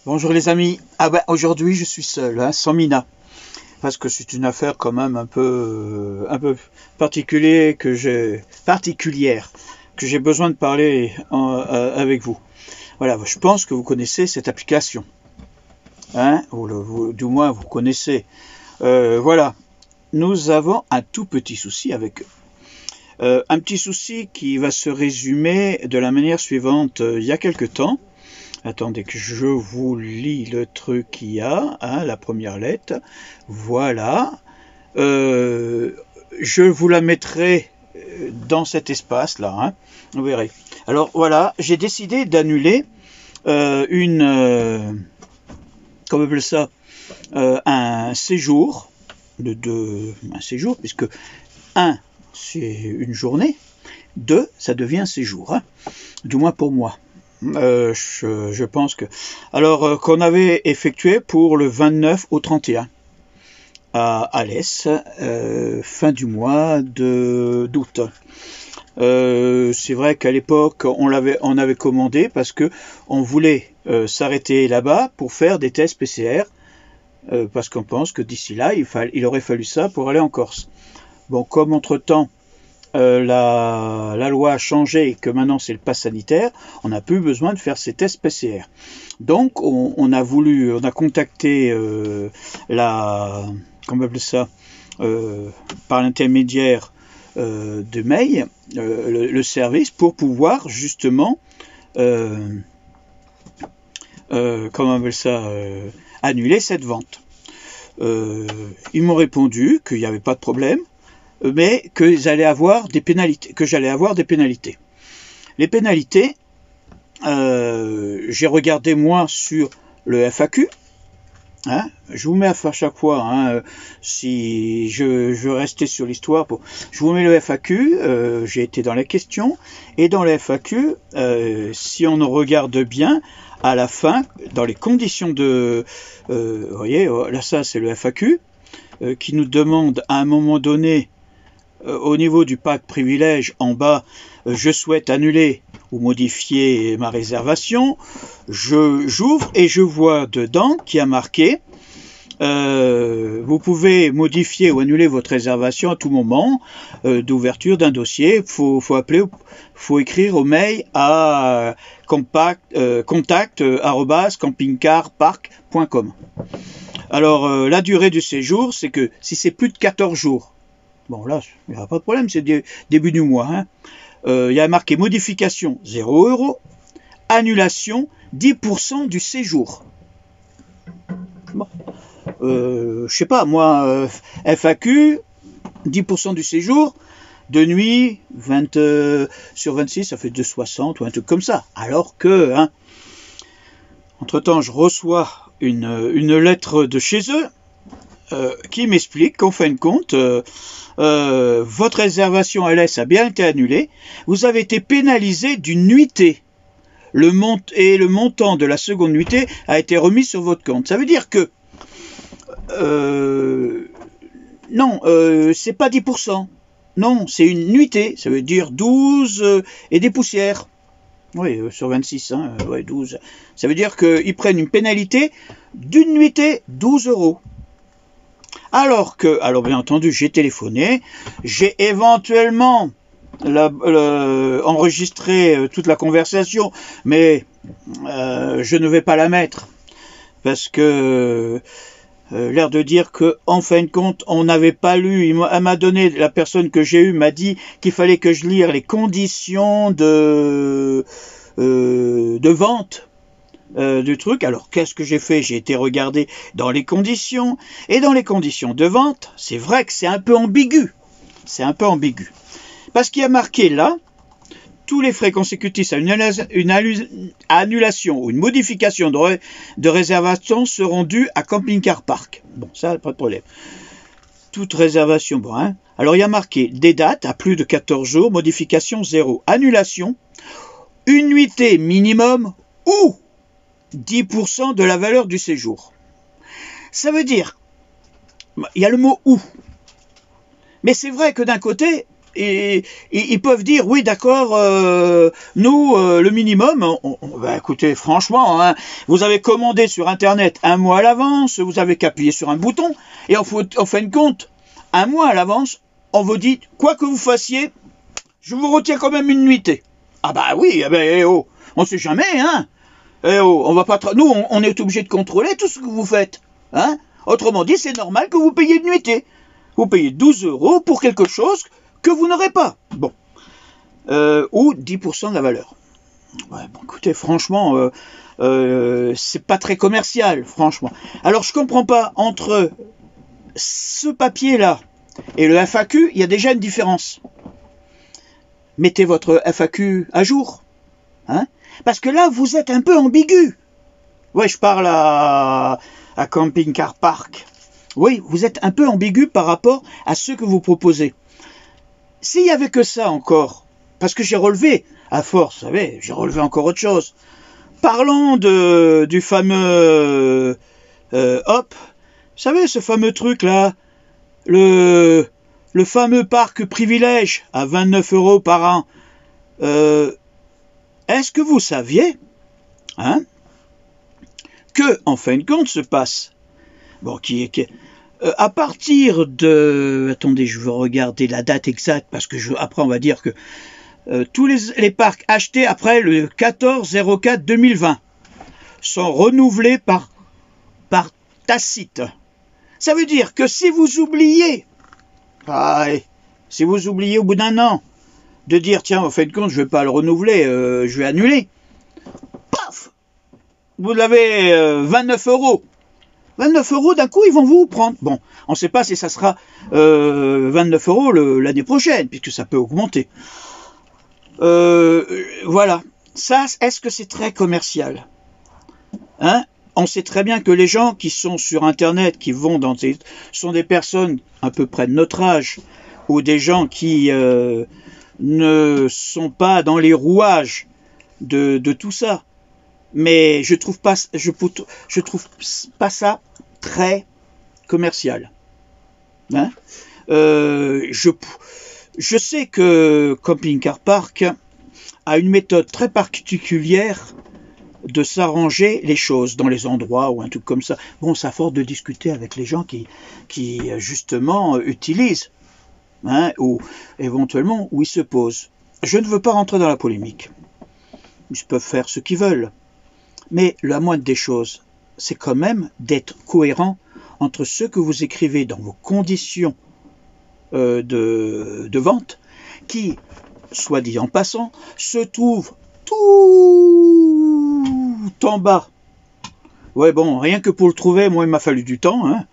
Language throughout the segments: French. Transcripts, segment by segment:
Bonjour les amis. Aujourd'hui je suis seul, sans Mina, parce que c'est une affaire quand même un peu particulière que j'ai besoin de parler avec vous. Voilà, je pense que vous connaissez cette application, ou du moins vous connaissez. Voilà, nous avons un tout petit souci avec eux. Un petit souci qui va se résumer de la manière suivante. Il y a quelque temps, attendez que je vous lis le truc qu'il y a, la première lettre, voilà, je vous la mettrai dans cet espace-là, vous verrez. Alors voilà, j'ai décidé d'annuler comment on appelle ça, un séjour, un séjour, puisque 1, c'est une journée, 2, ça devient un séjour, du moins pour moi. Je pense que... Alors, qu'on avait effectué pour le 29 au 31 à Alès, fin du mois d'août. C'est vrai qu'à l'époque, on avait commandé parce que on voulait s'arrêter là-bas pour faire des tests PCR, parce qu'on pense que d'ici là, il aurait fallu ça pour aller en Corse. Bon, comme entre-temps, la loi a changé et que maintenant c'est le pass sanitaire, on n'a plus besoin de faire ces tests PCR. Donc on a contacté comment on appelle ça, par l'intermédiaire de mail, le service, pour pouvoir justement comment on appelle ça, annuler cette vente. Ils m'ont répondu qu'il n'y avait pas de problème, mais que j'allais avoir des pénalités. Les pénalités, j'ai regardé moi sur le FAQ. Je vous mets à chaque fois, si je restais sur l'histoire, je vous mets le FAQ, j'ai été dans les questions, et dans le FAQ, si on regarde bien, à la fin, dans les conditions vous voyez, là ça c'est le FAQ, qui nous demande à un moment donné, au niveau du pack privilège, en bas, je souhaite annuler ou modifier ma réservation. J'ouvre et je vois dedans qui a marqué vous pouvez modifier ou annuler votre réservation à tout moment d'ouverture d'un dossier. Faut écrire au mail à contact@campingcarpark.com. Alors la durée du séjour, c'est que si c'est plus de 14 jours, bon là, il n'y a pas de problème, c'est début du mois. Il y a marqué modification 0 €, annulation 10% du séjour. Bon. Je sais pas, moi, FAQ, 10% du séjour, de nuit, 20 sur 26, ça fait 2,60 ou un truc comme ça. Alors que, entre-temps, je reçois une lettre de chez eux, qui m'explique qu'en fin de compte, votre réservation à l'Est a bien été annulée, vous avez été pénalisé d'une nuitée. Le montant de la seconde nuitée a été remis sur votre compte. Ça veut dire que non, c'est pas 10%. Non, c'est une nuitée. Ça veut dire 12 et des poussières. Oui, sur 26, 12. Ça veut dire qu'ils prennent une pénalité d'une nuitée, 12 €. Alors bien entendu, j'ai téléphoné, j'ai éventuellement enregistré toute la conversation, mais je ne vais pas la mettre, parce que l'air de dire que, en fin de compte, on n'avait pas lu. Elle m'a donné, la personne que j'ai eue m'a dit qu'il fallait que je lise les conditions de vente du truc. Alors qu'est-ce que j'ai fait? J'ai été regarder dans les conditions, et dans les conditions de vente, c'est vrai que c'est un peu ambigu. Parce qu'il y a marqué là, tous les frais consécutifs à une annulation ou une modification de réservation seront dus à Camping Car Park. Bon, ça, pas de problème. Toute réservation, bon, Alors, il y a marqué des dates à plus de 14 jours, modification 0. Annulation, une nuitée minimum ou 10% de la valeur du séjour. Ça veut dire, il y a le mot « ou ». Mais c'est vrai que d'un côté, ils peuvent dire, oui, d'accord, nous, le minimum, bah, écoutez, franchement, hein, vous avez commandé sur Internet un mois à l'avance, vous avez qu'appuyer sur un bouton, et en fin de compte, un mois à l'avance, on vous dit, quoi que vous fassiez, je vous retiens quand même une nuitée. Ah bah oui, eh ben, oh, on sait jamais, hein. Oh, on va pas nous, on est obligé de contrôler tout ce que vous faites, hein. Autrement dit, c'est normal que vous payiez une nuitée. Vous payez 12 € pour quelque chose que vous n'aurez pas. Bon. Ou 10% de la valeur. Ouais, bon, écoutez, franchement, c'est pas très commercial, franchement. Alors, je comprends pas, entre ce papier-là et le FAQ, il y a déjà une différence. Mettez votre FAQ à jour. Hein, parce que là, vous êtes un peu ambigu. Ouais, je parle à Camping Car Park. Oui, vous êtes un peu ambigu par rapport à ce que vous proposez. S'il n'y avait que ça encore, parce que j'ai relevé, à force, vous savez, j'ai relevé encore autre chose. Parlons du fameux hop, vous savez, ce fameux truc là, le fameux parc privilège à 29 € par an. Est-ce que vous saviez, hein, que, en fin de compte, se passe, bon, à partir de, attendez, je veux regarder la date exacte, parce que après on va dire que tous les parcs achetés après le 14/04/2020 sont renouvelés par tacite. Ça veut dire que si vous oubliez, si vous oubliez au bout d'un an, de dire, tiens, en fin de compte, je ne vais pas le renouveler, je vais annuler, paf, vous l'avez 29 €. 29 € d'un coup, ils vont vous prendre. Bon, on ne sait pas si ça sera 29 € l'année prochaine, puisque ça peut augmenter. Voilà. Ça, est-ce que c'est très commercial, hein? On sait très bien que les gens qui sont sur Internet, qui vont sont des personnes à peu près de notre âge, ou des gens qui ne sont pas dans les rouages de tout ça. Mais je trouve pas ça très commercial. Hein, je sais que Camping Car Park a une méthode très particulière de s'arranger les choses dans les endroits ou un truc comme ça. Bon, ça force de discuter avec les gens qui justement utilisent, hein, ou éventuellement où ils se posent. Je ne veux pas rentrer dans la polémique. Ils peuvent faire ce qu'ils veulent. Mais la moindre des choses, c'est quand même d'être cohérent entre ce que vous écrivez dans vos conditions de vente, qui, soit dit en passant, se trouve tout en bas. Ouais, bon, rien que pour le trouver, moi il m'a fallu du temps, hein.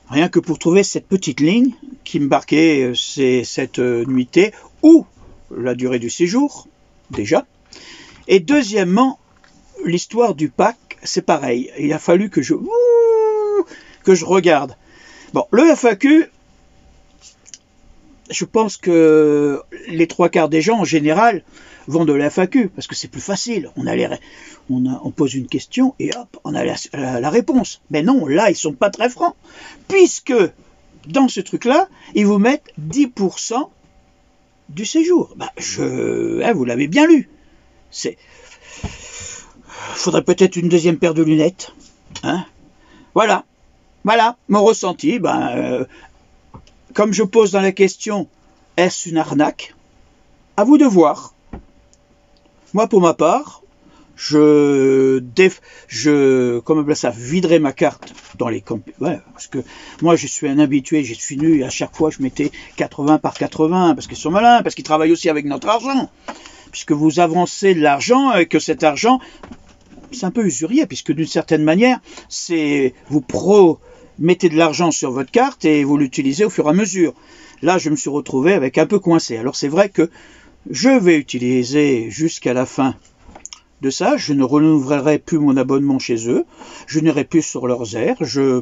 Rien que pour trouver cette petite ligne qui me marquait cette nuitée, ou la durée du séjour, déjà. Et deuxièmement, l'histoire du pack, c'est pareil. Il a fallu que je regarde. Bon, le FAQ, je pense que les 3/4 des gens, en général, vont de la FAQ, parce que c'est plus facile. On pose une question et hop, on a la réponse. Mais non, là, ils sont pas très francs, puisque dans ce truc-là, ils vous mettent 10% du séjour. Bah, vous l'avez bien lu. Faudrait peut-être une deuxième paire de lunettes. Hein, voilà, mon ressenti. Comme je pose dans la question, est-ce une arnaque? À vous de voir. Moi, pour ma part, je viderai ma carte dans les campings. Ouais, parce que moi, je suis un habitué, je suis nu, et à chaque fois, je mettais 80 par 80, parce qu'ils sont malins, parce qu'ils travaillent aussi avec notre argent. Puisque vous avancez de l'argent, et que cet argent, c'est un peu usurier, puisque d'une certaine manière, vous mettez de l'argent sur votre carte et vous l'utilisez au fur et à mesure. Là, je me suis retrouvé avec un peu coincé. Alors c'est vrai que je vais utiliser jusqu'à la fin de ça. Je ne renouvellerai plus mon abonnement chez eux. Je n'irai plus sur leurs aires. Je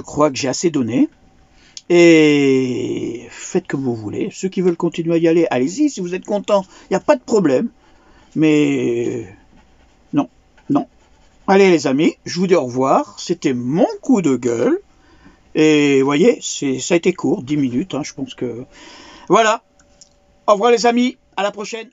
crois que j'ai assez donné. Et faites comme vous voulez. Ceux qui veulent continuer à y aller, allez-y. Si vous êtes contents, il n'y a pas de problème. Mais non. Allez les amis, je vous dis au revoir. C'était mon coup de gueule. Et vous voyez, ça a été court, 10 minutes, hein, je pense que... Voilà, au revoir les amis, à la prochaine.